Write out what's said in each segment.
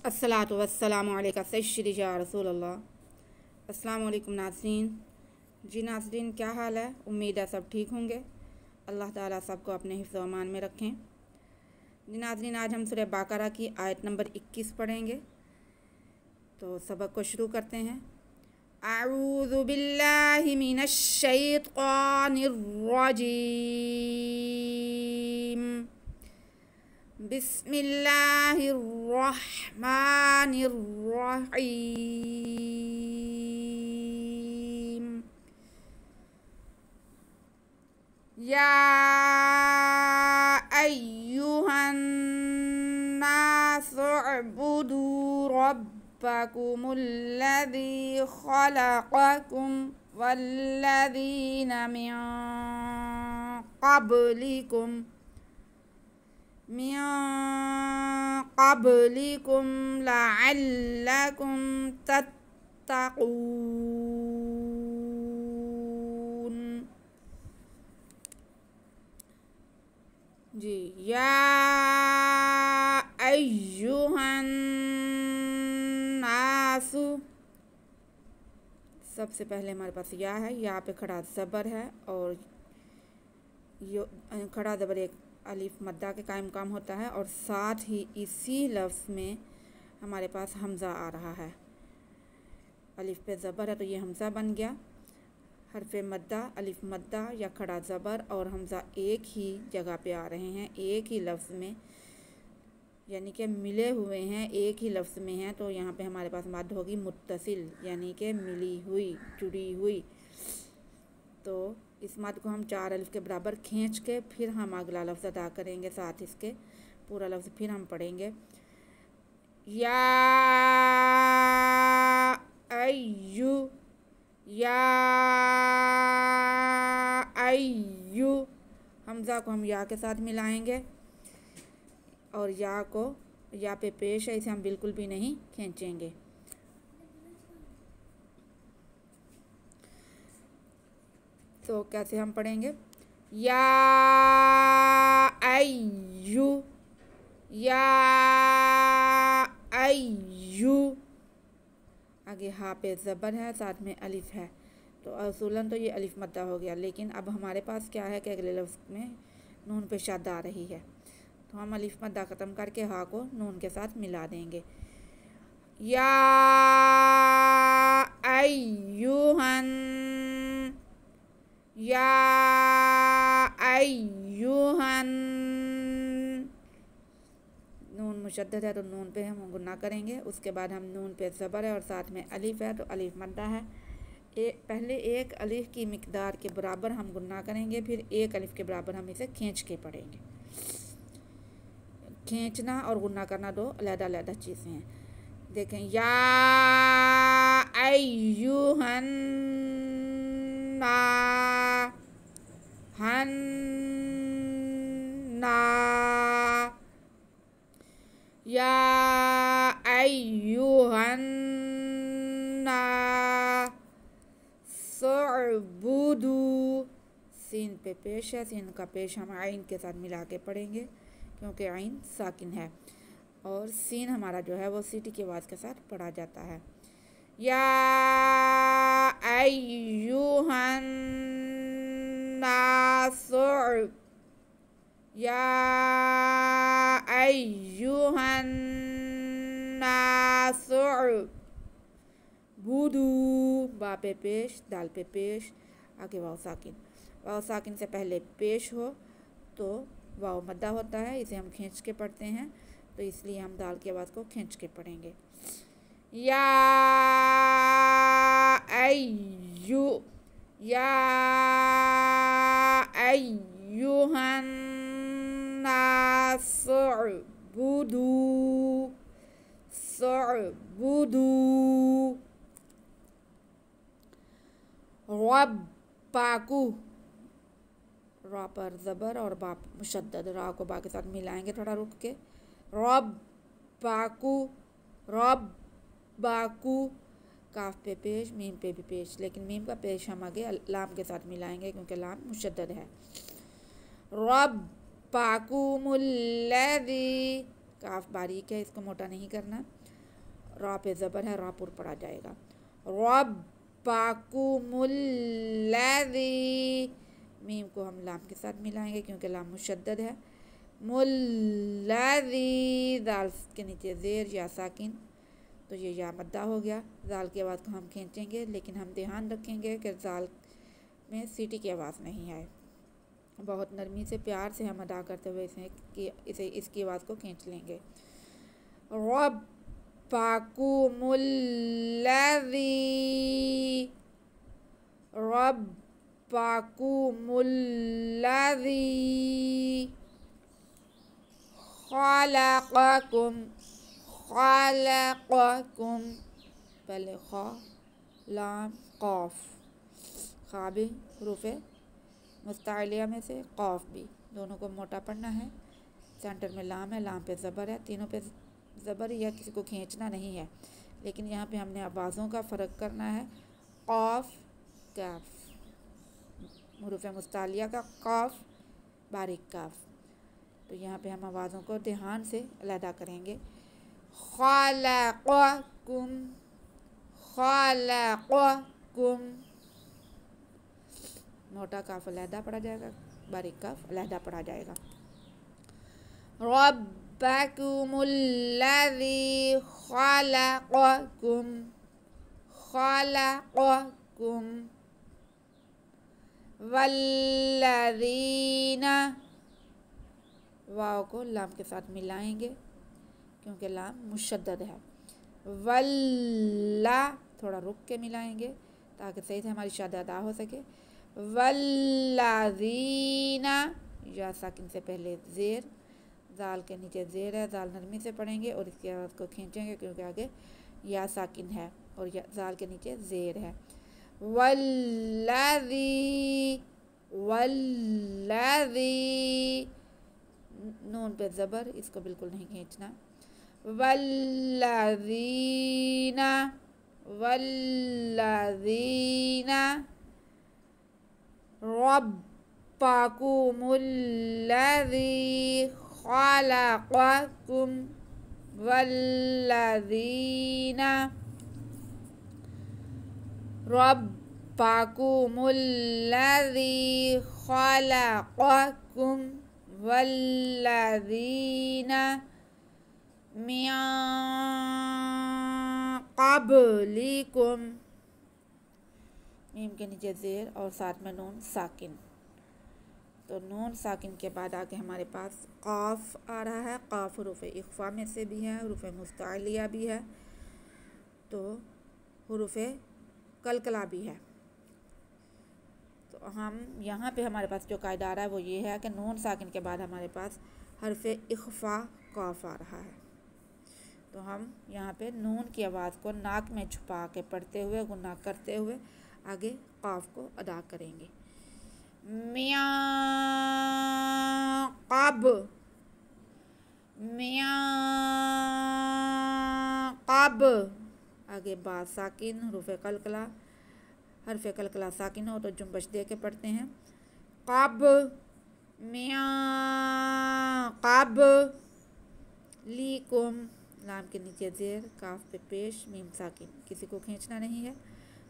अस्सलातु वस्सलामु अलैका सय्यिदी या रसूल अल्लाह। अस्सलामु अलैकुम नाज़रीन। जी नाज़रीन, क्या हाल है? उम्मीद है सब ठीक होंगे। अल्लाह ताला सबको अपने हिफ्ज़ व अमान में रखें। जी नाज़रीन, आज हम सूरह बकरा की आयत नंबर 21 पढ़ेंगे। तो सबक को शुरू करते हैं। अऊज़ु बिल्लाहि मिनश शैतानिर रजीम। बिस्मिल्लाहिर्रहमानिर्रहीम। या अय्युहन्नासु उअ्बुदू रब्बकुमुल्लज़ी खलक़कुम वल्लज़ीना मिन क़ब्लिकुम लअल्लकुम तत्तक़ून। जी, या अय्युहन्नासु, सबसे पहले हमारे पास या है, या पे खड़ा ज़बर है और खड़ा ज़बर एक अलिफ मद्दा के कायम काम होता है और साथ ही इसी लफ्ज़ में हमारे पास हमज़ा आ रहा है। अलिफ पे ज़बर है तो ये हमज़ा बन गया। हरफ़े मद्दा, अलिफ मद्दा या खड़ा ज़बर और हमज़ा एक ही जगह पे आ रहे हैं, एक ही लफ्ज़ में, यानी कि मिले हुए हैं, एक ही लफ्ज़ में हैं। तो यहाँ पे हमारे पास मद होगी मुत्तसिल, यानी कि मिली हुई, जुड़ी हुई। तो इस मद को हम 4 अलिफ के बराबर खींच के फिर हम अगला लफ्ज़ अदा करेंगे, साथ इसके पूरा लफ्ज़ फिर हम पढ़ेंगे। या अय्यु, या अय्यु, हमज़ा को हम या के साथ मिलाएंगे और या को, या पे पेश है, इसे हम बिल्कुल भी नहीं खींचेंगे। तो कैसे हम पढ़ेंगे? या अय्यु, या अय्यु, आगे हा पे ज़बर है, साथ में अलिफ है, तो असूलन तो ये अलिफ मद्दा हो गया। लेकिन अब हमारे पास क्या है कि अगले लफ्ज़ में नून पे शद आ रही है, तो हम अलिफ मद्दा ख़त्म करके हा को नून के साथ मिला देंगे। या अय्युहन, या अय्युहन, नून मुशद्दद है तो नून पे हम गुन्ना करेंगे। उसके बाद हम नून पे ज़बर है और साथ में अलिफ है तो अलिफ मद्दा है। पहले एक अलिफ की मिकदार के बराबर हम गुन्ना करेंगे, फिर एक अलिफ के बराबर हम इसे खींच के पढ़ेंगे। खींचना और गुन्ना करना दो अलग-अलग चीज़ें हैं। देखें, या अय्युहन ना, हन ना, या अय्युहन सुअ्बुदू, सीन पे पेश है, सीन का पेश हम आइन के साथ मिला के पढ़ेंगे क्योंकि आइन साकिन है और सीन हमारा जो है वो सीटी की आवाज़ के साथ पढ़ा जाता है। या अय्युहन नासु, या अय्युहन नासु बुदू, बा पे पेश, दाल पे पेश, आगे वाव साकिन। वाव साकिन से पहले पेश हो तो वाव मद्दा होता है, इसे हम खींच के पढ़ते हैं, तो इसलिए हम दाल की आवाज़ को खींच के पढ़ेंगे। या अय्यु, या अय्युहन नासु बुदू, सुअ्बुदू रब्बकु, रा पर ज़बर और बा मुशद्दद, रा को बा के साथ मिलाएंगे थोड़ा रुक के। रब्बकु, रब्बकु, काफ पे पेश, मीम पे भी पेश, लेकिन मीम का पेश हम आगे लाम के साथ मिलाएंगे क्योंकि लाम मुशद्दद है। रब्बकुमुल्लज़ी, काफ बारीक है, इसको मोटा नहीं करना। रा पे ज़बर है, रा पुर पड़ा जाएगा। रब्बकुमुल्लज़ी, मीम को हम लाम के साथ मिलाएंगे क्योंकि लाम मुशद्दद है। मुल्लज़ी, दाल के नीचे ज़ेर या साकिन, तो ये या मद्दा हो गया। दाल की आवाज़ को हम खींचेंगे, लेकिन हम ध्यान रखेंगे कि दाल में सीटी की आवाज़ नहीं आए। बहुत नरमी से प्यार से हम अदा करते हुए इसकी आवाज़ को खींच लेंगे। रब्बकुमुल्लज़ी, रब्बकुमुल्लज़ी खलक़कुम, खलक़कुम, पहले खा लाम क़ाफ, खा भी हुरूफ़ मुस्ताइलिया में से, क़ाफ भी, दोनों को मोटा पढ़ना है। सेंटर में लाम है, लाम पे ज़बर है, तीनों पे ज़बर या किसी को खींचना नहीं है, लेकिन यहाँ पे हमने आवाज़ों का फ़र्क करना है। क़ाफ काफ, हुरूफ़ मुस्तालिया का क़ाफ बारीक काफ, तो यहाँ पे हम आवाज़ों को ध्यान से अलहदा करेंगे। खलक़कुम, खलक़कुम, मोटा काफ अलहदा पड़ा जाएगा, बारीक काफ अलहदा पड़ा जाएगा। रब्बकुमुल्लज़ी खलक़कुम, खलक़कुम, वल्लज़ीना, वाव को लाम के साथ मिलाएंगे क्योंकि लाम मुशद्दद है। वल्ला थोड़ा रुक के मिलाएंगे ताकि सही से हमारी शाद अदा हो सके। वल्लज़ीना, या साकिन से पहले ज़ेर, दाल के नीचे ज़ेर है, दाल नरमी से पढ़ेंगे और इसकी आवाज़ को खींचेंगे क्योंकि आगे या साकिन है और दाल के नीचे ज़ेर है। वल्लज़ी, वल्लज़ी, नून पे ज़बर, इसको बिल्कुल नहीं खींचना। वल्लज़ीना, वल्लज़ीना रब्बकुमुल्लज़ी खलक़कुम, वल्लज़ीना रब्बकुमुल्लज़ी खलक़कुम, वल्लज़ीना मिन क़ब्लिकुम, मीम के नीचे ज़ेर और साथ में नून साकिन, तो नून साकिन के बाद आगे हमारे पास क़ाफ आ रहा है। क़ाफ हुरूफ़ इख़्फ़ा में से भी है, हुरूफ़ मुस्ताइलिया भी है, तो हुरूफ़ कलकला भी है। तो हम यहाँ पे हमारे पास जो कायदा आ रहा है वो ये है कि नून साकिन के बाद हमारे पास हर्फ़ इख़्फ़ा क़ाफ आ रहा है, तो हम यहाँ पे नून की आवाज़ को नाक में छुपा के पढ़ते हुए, गुन्ना करते हुए आगे क़ाफ को अदा करेंगे। मियाँ क़ब, मियाँ क़ब, आगे बा साकिन, हुरूफ़ कलकला, हर्फ़ कलकला साकिन हो तो जुम्बश दे के पढ़ते हैं। क़ब, मियाँ क़ब लीकुम, लाम के नीचे ज़ेर, काफ पे पेश, मीम साकिन, किसी को खींचना नहीं है।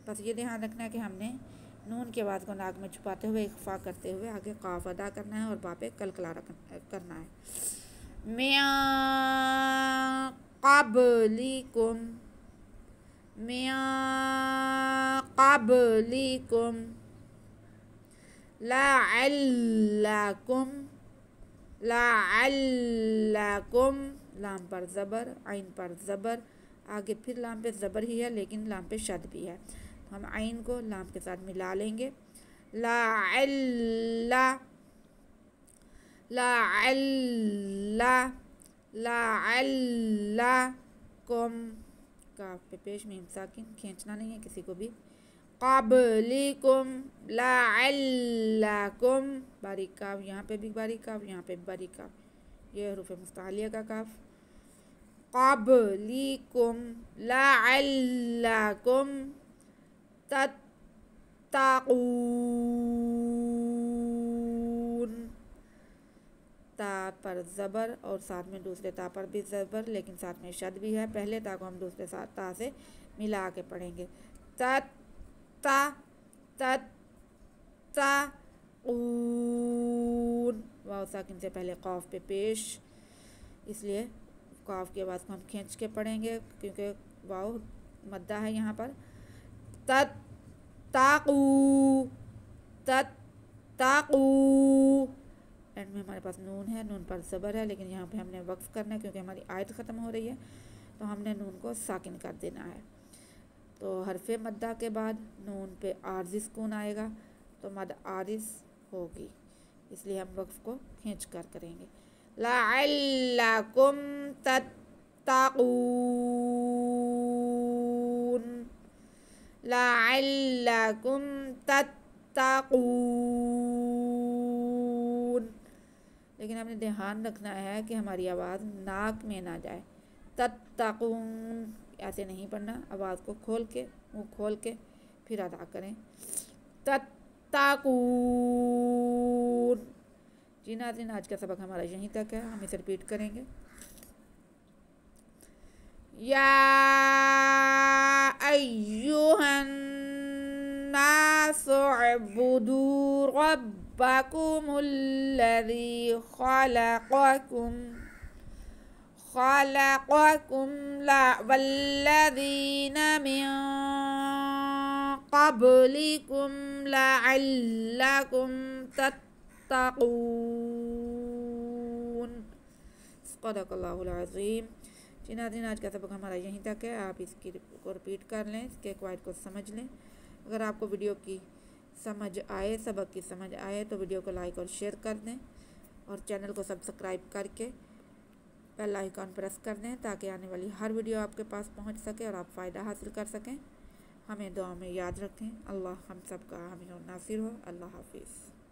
बस ये ध्यान रखना है कि हमने नून की आवाज़ को नाक में छुपाते हुए इख़्फ़ा करते हुए आगे काफ अदा करना है और बा पे कलकला करना है। मियाँ क़ब्लिकुम, मियाँ क़ब्लिकुम, लअल्लकुम, लअल्लकुम, लाम पर ज़बर, आइन पर ज़बर, आगे फिर लाम पे ज़बर ही है लेकिन लाम पे शद भी है, तो हम आइन को लाम के साथ मिला लेंगे। लअल्ला, लअल्ला, लअल्लकुम, काफ पे पेश, मीम साकिन, खींचना नहीं है किसी को भी। क़ब्लिकुम, लअल्लकुम, बारीक काफ, यहाँ पे भी बारीक काफ, यहाँ पे भी बारीक काफ, ये हुरूफ़ मुस्तालिया का काफ। क़ब्लिकुम लअल्लकुम तत्तक़ून, ता पर ज़बर और साथ में दूसरे ता पर भी ज़बर, लेकिन साथ में शद भी है। पहले ता को हम दूसरे ता से मिला के पढ़ेंगे। तत ता तत ता ऊन। वाव साकिन से पहले कॉफ पे पेश, इसलिए कॉफ की आवाज़ को हम खींच के पढ़ेंगे क्योंकि वाव मद्दा है यहाँ पर। तत ताकू तत ताकू। एंड में हमारे पास नून है, नून पर ज़बर है, लेकिन यहाँ पे हमने वक्फ करना है क्योंकि हमारी आयत ख़त्म हो रही है, तो हमने नून को साकिन कर देना है। तो हरफ़े मद्दा के बाद नून पे आर्ज़ी सुकून आएगा, तो मद आरिज़ होगी, इसलिए हम वक्फ को खींच कर करेंगे। लअल्लकुम तत्तक़ून, लअल्लकुम तत्तक़ून। लेकिन हमने ध्यान रखना है कि हमारी आवाज़ नाक में ना जाए। तत्तक़ून ऐसे नहीं पढ़ना, आवाज़ को खोल के, मुँह खोल के फिर अदा करें। तत्तक़ून। जी नाज़रीन, आज का सबक हमारा यहीं तक है, हम इसे रिपीट करेंगे। या अय्युहन नासु अब्दू रब्बकुमुल्लज़ी खलक़कुम वल्लज़ीन मिन क़ब्लिकुम लअल्लकुम तत्तक़ून। सदक़ल्लाहुल अज़ीम। जी नाज़रीन, आज का सबक हमारा यहीं तक है, आप इसकी को रिपीट कर लें, इसके क़वाइद को समझ लें। अगर आपको वीडियो की समझ आए, सबक की समझ आए, तो वीडियो को लाइक और शेयर कर दें और चैनल को सब्सक्राइब करके बेल आइकन प्रेस कर दें ताकि आने वाली हर वीडियो आपके पास पहुंच सके और आप फ़ायदा हासिल कर सकें। हमें दुआ में याद रखें। अल्लाह हम सब का हामी और नासिर हो। अल्लाह हाफिज़।